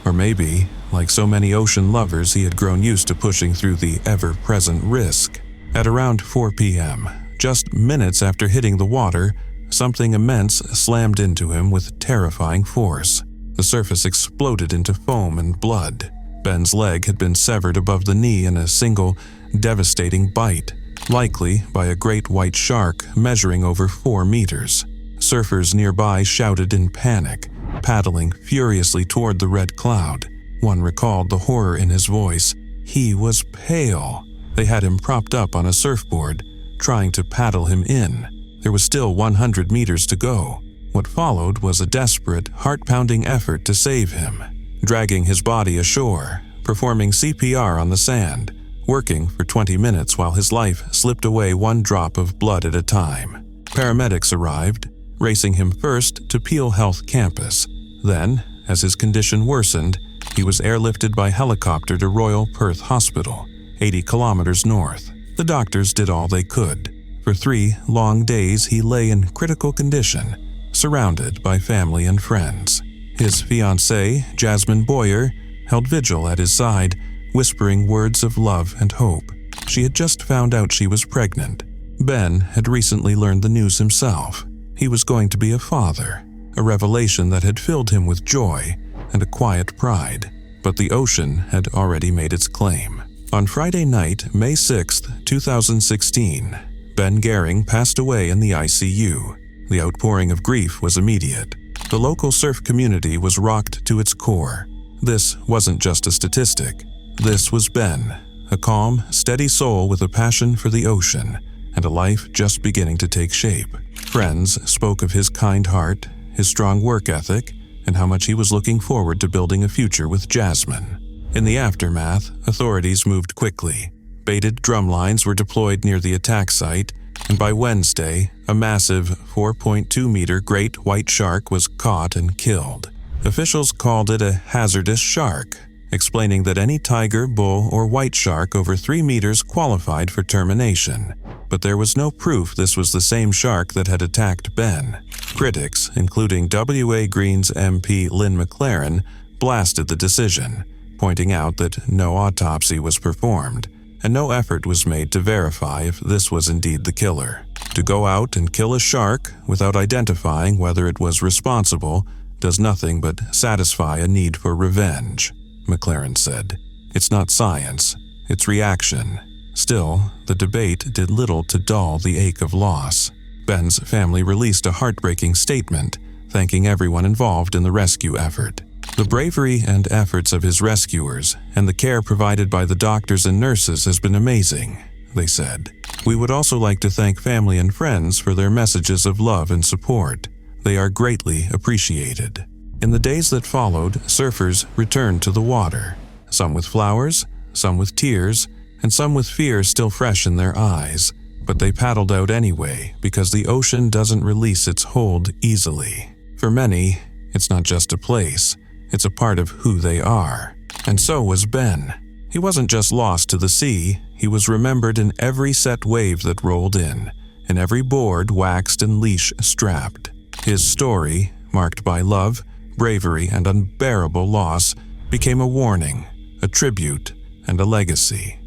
Or maybe, like so many ocean lovers, he had grown used to pushing through the ever-present risk. At around 4 p.m., just minutes after hitting the water, something immense slammed into him with terrifying force. The surface exploded into foam and blood. Ben's leg had been severed above the knee in a single, devastating bite, likely by a great white shark measuring over 4 meters. Surfers nearby shouted in panic, paddling furiously toward the red cloud. One recalled the horror in his voice. He was pale. They had him propped up on a surfboard, trying to paddle him in. There was still 100 meters to go. What followed was a desperate, heart-pounding effort to save him, dragging his body ashore, performing CPR on the sand, working for 20 minutes while his life slipped away one drop of blood at a time. Paramedics arrived, racing him first to Peel Health campus. Then, as his condition worsened, he was airlifted by helicopter to Royal Perth Hospital, 80 kilometers north. The doctors did all they could. For 3 long days, he lay in critical condition, surrounded by family and friends. His fiancée, Jasmine Boyer, held vigil at his side, whispering words of love and hope. She had just found out she was pregnant. Ben had recently learned the news himself. He was going to be a father, a revelation that had filled him with joy and a quiet pride. But the ocean had already made its claim. On Friday night, May 6, 2016, Ben Gehring passed away in the ICU. The outpouring of grief was immediate. The local surf community was rocked to its core. This wasn't just a statistic. This was Ben, a calm, steady soul with a passion for the ocean and a life just beginning to take shape. Friends spoke of his kind heart, his strong work ethic, and how much he was looking forward to building a future with Jasmine. In the aftermath, authorities moved quickly. Baited drum lines were deployed near the attack site, and by Wednesday, a massive 4.2-meter great white shark was caught and killed. Officials called it a hazardous shark, explaining that any tiger, bull, or white shark over 3 meters qualified for termination. But there was no proof this was the same shark that had attacked Ben. Critics, including WA Green's MP Lynn McLaren, blasted the decision, pointing out that no autopsy was performed, and no effort was made to verify if this was indeed the killer. To go out and kill a shark without identifying whether it was responsible does nothing but satisfy a need for revenge, McLaren said. It's not science, it's reaction. Still, the debate did little to dull the ache of loss. Ben's family released a heartbreaking statement, thanking everyone involved in the rescue effort. The bravery and efforts of his rescuers and the care provided by the doctors and nurses has been amazing, they said. We would also like to thank family and friends for their messages of love and support. They are greatly appreciated. In the days that followed, surfers returned to the water, some with flowers, some with tears, and some with fear still fresh in their eyes. But they paddled out anyway because the ocean doesn't release its hold easily. For many, it's not just a place. It's a part of who they are. And so was Ben. He wasn't just lost to the sea, he was remembered in every set wave that rolled in every board waxed and leash strapped. His story, marked by love, bravery, and unbearable loss, became a warning, a tribute, and a legacy.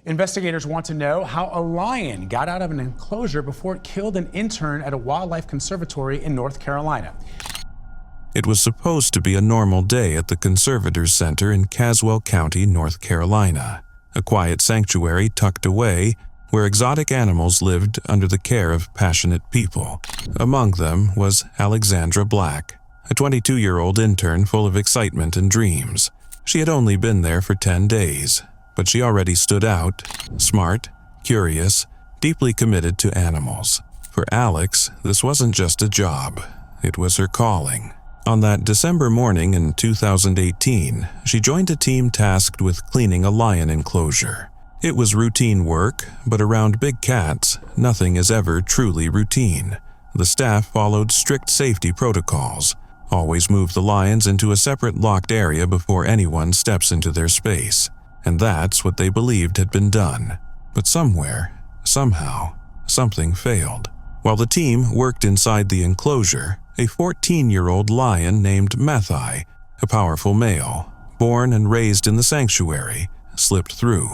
Investigators want to know how a lion got out of an enclosure before it killed an intern at a wildlife conservatory in North Carolina. It was supposed to be a normal day at the Conservators Center in Caswell County, North Carolina, a quiet sanctuary tucked away where exotic animals lived under the care of passionate people. Among them was Alexandra Black, a 22-year-old intern full of excitement and dreams. She had only been there for 10 days, but she already stood out, smart, curious, deeply committed to animals. For Alex, this wasn't just a job, it was her calling. On that December morning in 2018, she joined a team tasked with cleaning a lion enclosure. It was routine work, but around big cats, nothing is ever truly routine. The staff followed strict safety protocols, always move the lions into a separate locked area before anyone steps into their space. And that's what they believed had been done. But somewhere, somehow, something failed. While the team worked inside the enclosure, a 14-year-old lion named Mathai, a powerful male, born and raised in the sanctuary, slipped through.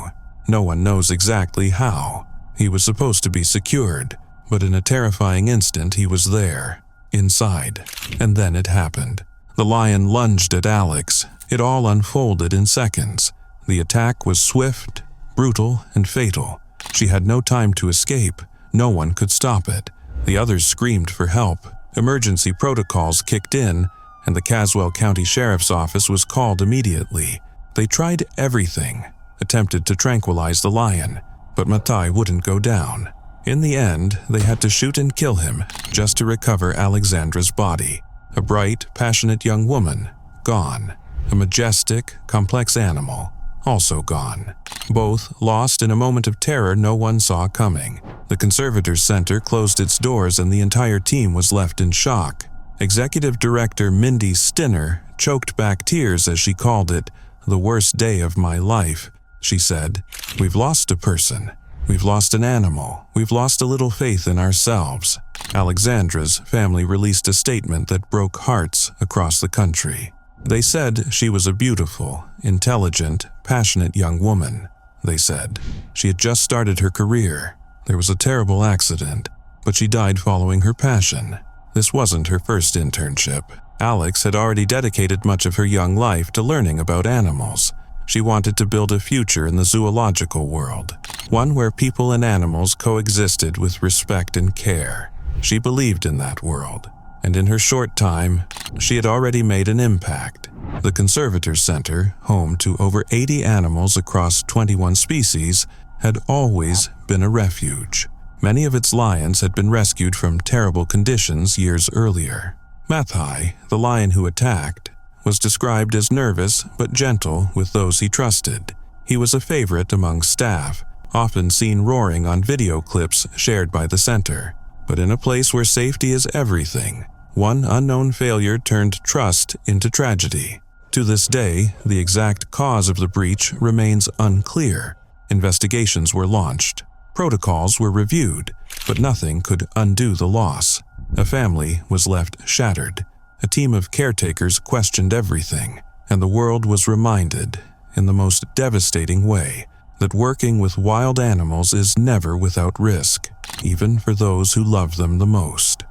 No one knows exactly how. He was supposed to be secured, but in a terrifying instant he was there, inside. And then it happened. The lion lunged at Alex. It all unfolded in seconds. The attack was swift, brutal, and fatal. She had no time to escape. No one could stop it. The others screamed for help. Emergency protocols kicked in, and the Caswell County Sheriff's Office was called immediately. They tried everything, attempted to tranquilize the lion, but Mathai wouldn't go down. In the end, they had to shoot and kill him just to recover Alexandra's body. A bright, passionate young woman, gone. A majestic, complex animal, also gone. Both lost in a moment of terror no one saw coming. The Conservators Center closed its doors and the entire team was left in shock. Executive Director Mindy Stinner choked back tears as she called it the worst day of my life. She said, "We've lost a person. We've lost an animal. We've lost a little faith in ourselves." Alexandra's family released a statement that broke hearts across the country. They said she was a beautiful, intelligent, passionate young woman. They said she had just started her career. There was a terrible accident, but she died following her passion. This wasn't her first internship. Alex had already dedicated much of her young life to learning about animals. She wanted to build a future in the zoological world, one where people and animals coexisted with respect and care. She believed in that world, and in her short time, she had already made an impact. The Conservators Center, home to over 80 animals across 21 species, had always been a refuge. Many of its lions had been rescued from terrible conditions years earlier. Mathai, the lion who attacked, was described as nervous but gentle with those he trusted. He was a favorite among staff, often seen roaring on video clips shared by the center. But in a place where safety is everything, one unknown failure turned trust into tragedy. To this day, the exact cause of the breach remains unclear. Investigations were launched. Protocols were reviewed, but nothing could undo the loss. A family was left shattered. A team of caretakers questioned everything, and the world was reminded, in the most devastating way, that working with wild animals is never without risk, even for those who love them the most.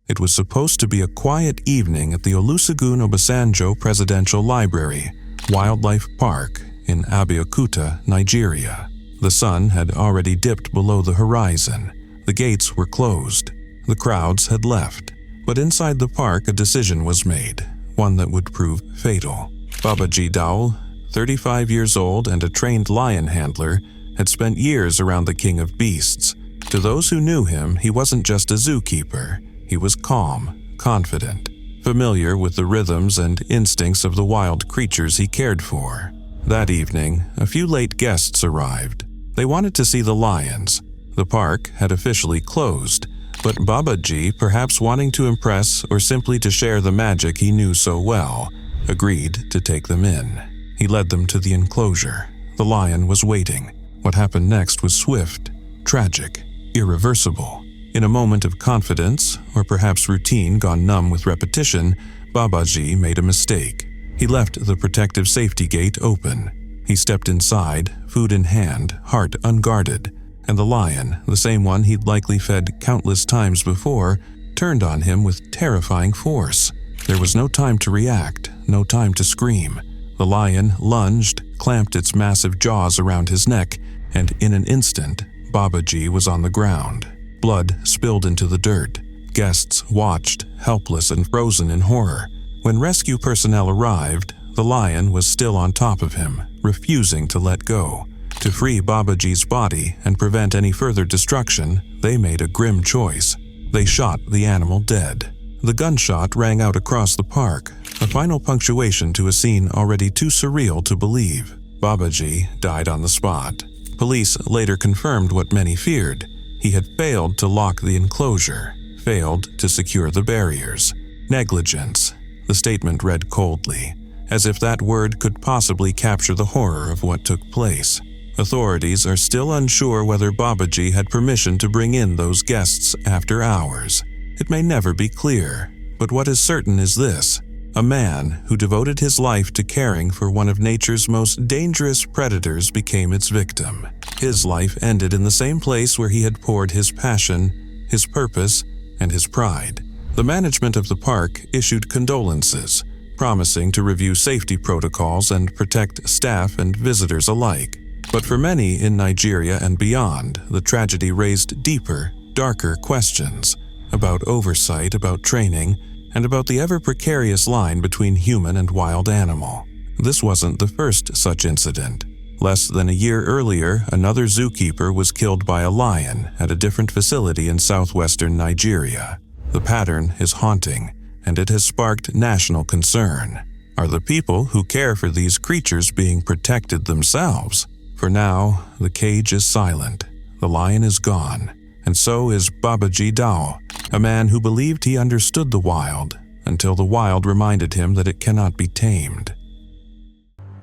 It was supposed to be a quiet evening at the Olusegun Obasanjo Presidential Library, Wildlife Park in Abeokuta, Nigeria. The sun had already dipped below the horizon. The gates were closed. The crowds had left. But inside the park, a decision was made, one that would prove fatal. Babaji Dowell, 35 years old and a trained lion handler, had spent years around the king of beasts. To those who knew him, he wasn't just a zookeeper. He was calm, confident, familiar with the rhythms and instincts of the wild creatures he cared for. That evening, a few late guests arrived. They wanted to see the lions. The park had officially closed, but Babaji, perhaps wanting to impress or simply to share the magic he knew so well, agreed to take them in. He led them to the enclosure. The lion was waiting. What happened next was swift, tragic, irreversible. In a moment of confidence, or perhaps routine gone numb with repetition, Babaji made a mistake. He left the protective safety gate open. He stepped inside, food in hand, heart unguarded, and the lion, the same one he'd likely fed countless times before, turned on him with terrifying force. There was no time to react, no time to scream. The lion lunged, clamped its massive jaws around his neck, and in an instant, Babaji was on the ground. Blood spilled into the dirt. Guests watched, helpless and frozen in horror. When rescue personnel arrived, the lion was still on top of him, refusing to let go. To free Babaji's body and prevent any further destruction, they made a grim choice. They shot the animal dead. The gunshot rang out across the park, a final punctuation to a scene already too surreal to believe. Babaji died on the spot. Police later confirmed what many feared. He had failed to lock the enclosure, failed to secure the barriers. Negligence, the statement read coldly, as if that word could possibly capture the horror of what took place. Authorities are still unsure whether Babaji had permission to bring in those guests after hours. It may never be clear, but what is certain is this: a man who devoted his life to caring for one of nature's most dangerous predators became its victim. His life ended in the same place where he had poured his passion, his purpose, and his pride. The management of the park issued condolences, promising to review safety protocols and protect staff and visitors alike. But for many in Nigeria and beyond, the tragedy raised deeper, darker questions about oversight, about training, and about the ever-precarious line between human and wild animal. This wasn't the first such incident. Less than a year earlier, another zookeeper was killed by a lion at a different facility in southwestern Nigeria. The pattern is haunting, and it has sparked national concern. Are the people who care for these creatures being protected themselves? For now, the cage is silent, the lion is gone, and so is Babaji Dao, a man who believed he understood the wild, until the wild reminded him that it cannot be tamed.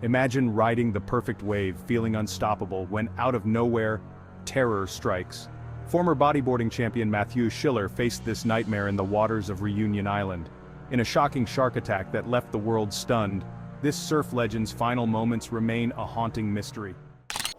Imagine riding the perfect wave, feeling unstoppable, when out of nowhere, terror strikes. Former bodyboarding champion Matthew Schiller faced this nightmare in the waters of Reunion Island. In a shocking shark attack that left the world stunned, this surf legend's final moments remain a haunting mystery.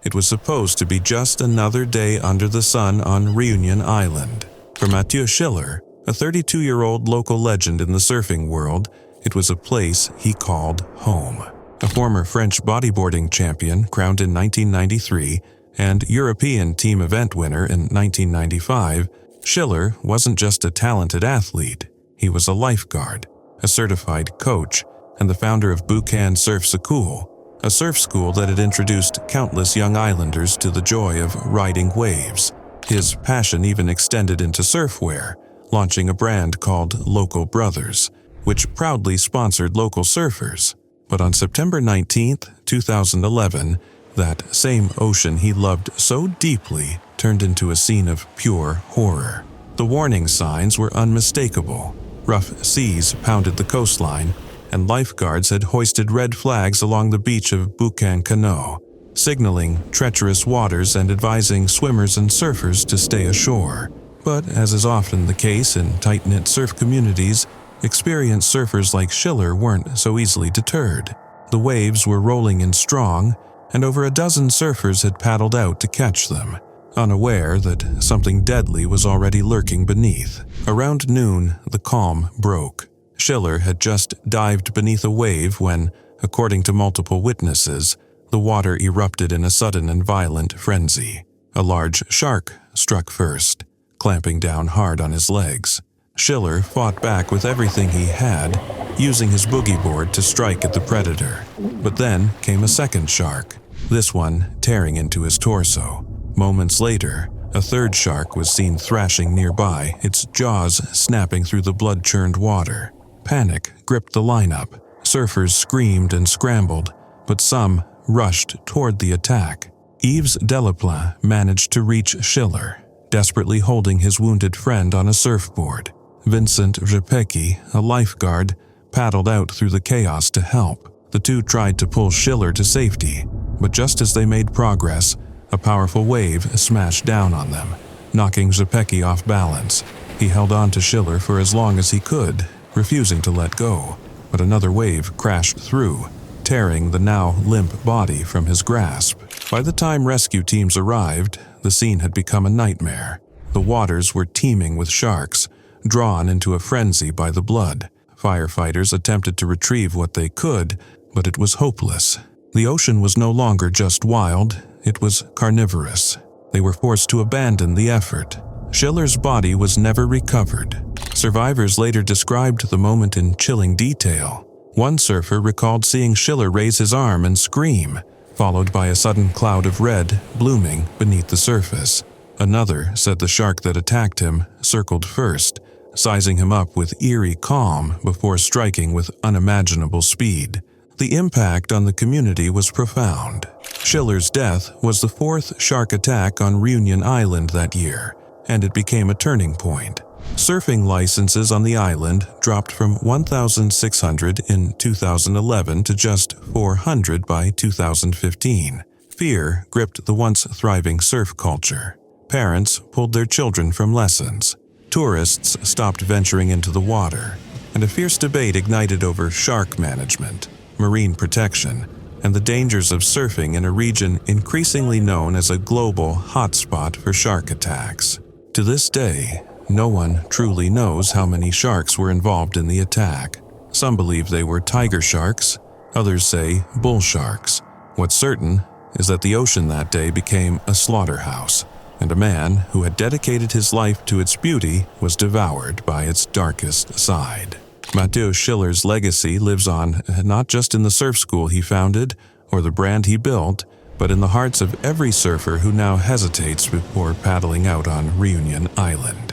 It was supposed to be just another day under the sun on Reunion Island. For Matthew Schiller, a 32-year-old local legend in the surfing world, it was a place he called home. A former French bodyboarding champion crowned in 1993 and European team event winner in 1995, Schiller wasn't just a talented athlete, he was a lifeguard, a certified coach, and the founder of Buchan Surf School, a surf school that had introduced countless young islanders to the joy of riding waves. His passion even extended into surfwear, launching a brand called Local Brothers, which proudly sponsored local surfers. But on September 19, 2011, that same ocean he loved so deeply turned into a scene of pure horror. The warning signs were unmistakable. Rough seas pounded the coastline, and lifeguards had hoisted red flags along the beach of Buchan Canoe, signaling treacherous waters and advising swimmers and surfers to stay ashore. But as is often the case in tight-knit surf communities, experienced surfers like Schiller weren't so easily deterred. The waves were rolling in strong, and over a dozen surfers had paddled out to catch them, unaware that something deadly was already lurking beneath. Around noon, the calm broke. Schiller had just dived beneath a wave when, according to multiple witnesses, the water erupted in a sudden and violent frenzy. A large shark struck first, clamping down hard on his legs. Schiller fought back with everything he had, using his boogie board to strike at the predator. But then came a second shark, this one tearing into his torso. Moments later, a third shark was seen thrashing nearby, its jaws snapping through the blood-churned water. Panic gripped the lineup. Surfers screamed and scrambled, but some rushed toward the attack. Yves Delaplane managed to reach Schiller, desperately holding his wounded friend on a surfboard. Vincent Rzepecki, a lifeguard, paddled out through the chaos to help. The two tried to pull Schiller to safety, but just as they made progress, a powerful wave smashed down on them, knocking Rzepecki off balance. He held on to Schiller for as long as he could, refusing to let go, but another wave crashed through, tearing the now limp body from his grasp. By the time rescue teams arrived, the scene had become a nightmare. The waters were teeming with sharks, drawn into a frenzy by the blood. Firefighters attempted to retrieve what they could, but it was hopeless. The ocean was no longer just wild, it was carnivorous. They were forced to abandon the effort. Schiller's body was never recovered. Survivors later described the moment in chilling detail. One surfer recalled seeing Schiller raise his arm and scream, followed by a sudden cloud of red blooming beneath the surface. Another said the shark that attacked him circled first, sizing him up with eerie calm before striking with unimaginable speed. The impact on the community was profound. Schiller's death was the fourth shark attack on Reunion Island that year, and it became a turning point. Surfing licenses on the island dropped from 1,600 in 2011 to just 400 by 2015. fear gripped the once thriving surf culture. Parents pulled their children from lessons. Tourists stopped venturing into the water, and a fierce debate ignited over shark management, marine protection, and the dangers of surfing in a region increasingly known as a global hotspot for shark attacks. To this day, no one truly knows how many sharks were involved in the attack. Some believe they were tiger sharks, others say bull sharks. What's certain is that the ocean that day became a slaughterhouse, and a man who had dedicated his life to its beauty was devoured by its darkest side. Matteo Schiller's legacy lives on not just in the surf school he founded or the brand he built, but in the hearts of every surfer who now hesitates before paddling out on Reunion Island.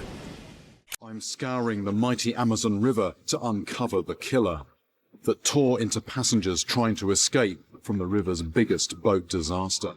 I'm scouring the mighty Amazon River to uncover the killer that tore into passengers trying to escape from the river's biggest boat disaster.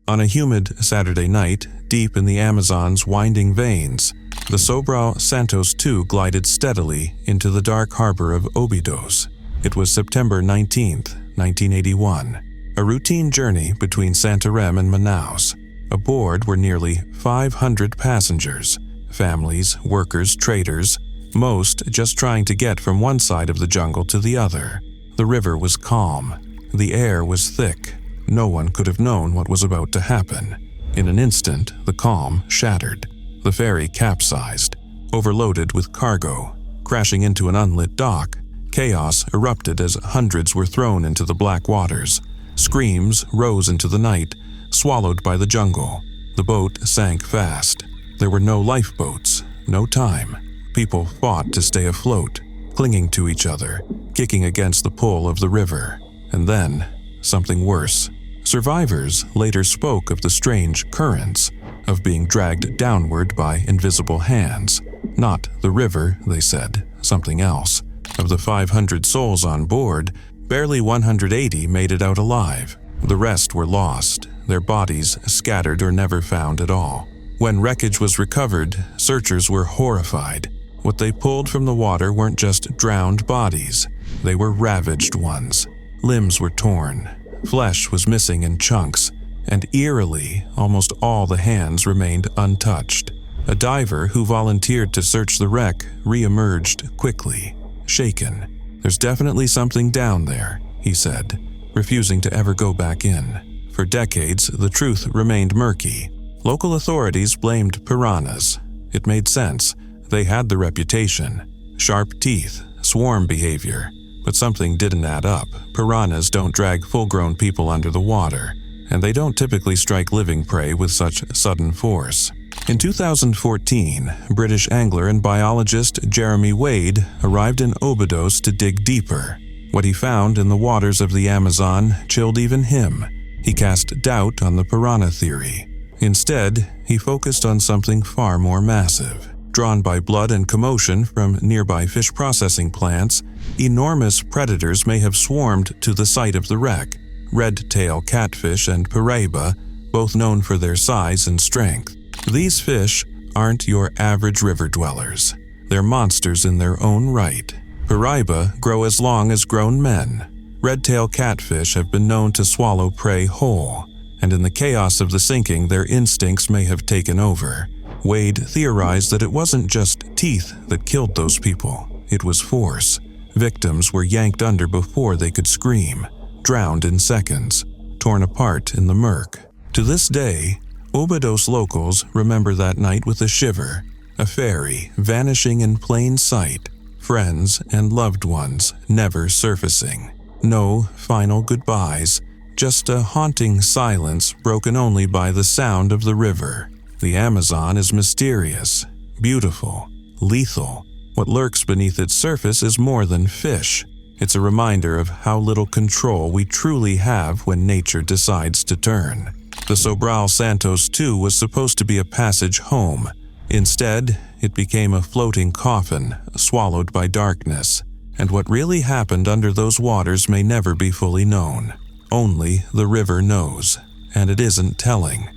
On a humid Saturday night, deep in the Amazon's winding veins, the Sobral Santos II glided steadily into the dark harbor of Óbidos. It was September 19, 1981, a routine journey between Santarém and Manaus. Aboard were nearly 500 passengers, families, workers, traders, most just trying to get from one side of the jungle to the other. The river was calm. The air was thick. No one could have known what was about to happen. In an instant, the calm shattered. The ferry capsized, overloaded with cargo. Crashing into an unlit dock, chaos erupted as hundreds were thrown into the black waters. Screams rose into the night, swallowed by the jungle. The boat sank fast. There were no lifeboats, no time. People fought to stay afloat, clinging to each other, kicking against the pull of the river. And then, something worse. Survivors later spoke of the strange currents, of being dragged downward by invisible hands. Not the river, they said, something else. Of the 500 souls on board, barely 180 made it out alive. The rest were lost, their bodies scattered or never found at all. When wreckage was recovered, searchers were horrified. What they pulled from the water weren't just drowned bodies, they were ravaged ones. Limbs were torn, flesh was missing in chunks, and eerily, almost all the hands remained untouched. A diver who volunteered to search the wreck re-emerged quickly, shaken. "There's definitely something down there," he said, refusing to ever go back in. For decades, the truth remained murky. Local authorities blamed piranhas. It made sense. They had the reputation. Sharp teeth, swarm behavior. But something didn't add up. Piranhas don't drag full-grown people under the water, and they don't typically strike living prey with such sudden force. In 2014, British angler and biologist Jeremy Wade arrived in Óbidos to dig deeper. What he found in the waters of the Amazon chilled even him. He cast doubt on the piranha theory. Instead, he focused on something far more massive. Drawn by blood and commotion from nearby fish processing plants, enormous predators may have swarmed to the site of the wreck. Red-tail catfish and piraiba, both known for their size and strength. These fish aren't your average river dwellers. They're monsters in their own right. Piraiba grow as long as grown men. Red-tail catfish have been known to swallow prey whole, and in the chaos of the sinking, their instincts may have taken over. Wade theorized that it wasn't just teeth that killed those people, it was force. Victims were yanked under before they could scream, drowned in seconds, torn apart in the murk. To this day, Óbidos locals remember that night with a shiver, a ferry vanishing in plain sight, friends and loved ones never surfacing. No final goodbyes, just a haunting silence broken only by the sound of the river. The Amazon is mysterious, beautiful, lethal. What lurks beneath its surface is more than fish. It's a reminder of how little control we truly have when nature decides to turn. The Sobral Santos II was supposed to be a passage home. Instead, it became a floating coffin, swallowed by darkness. And what really happened under those waters may never be fully known. Only the river knows, and it isn't telling.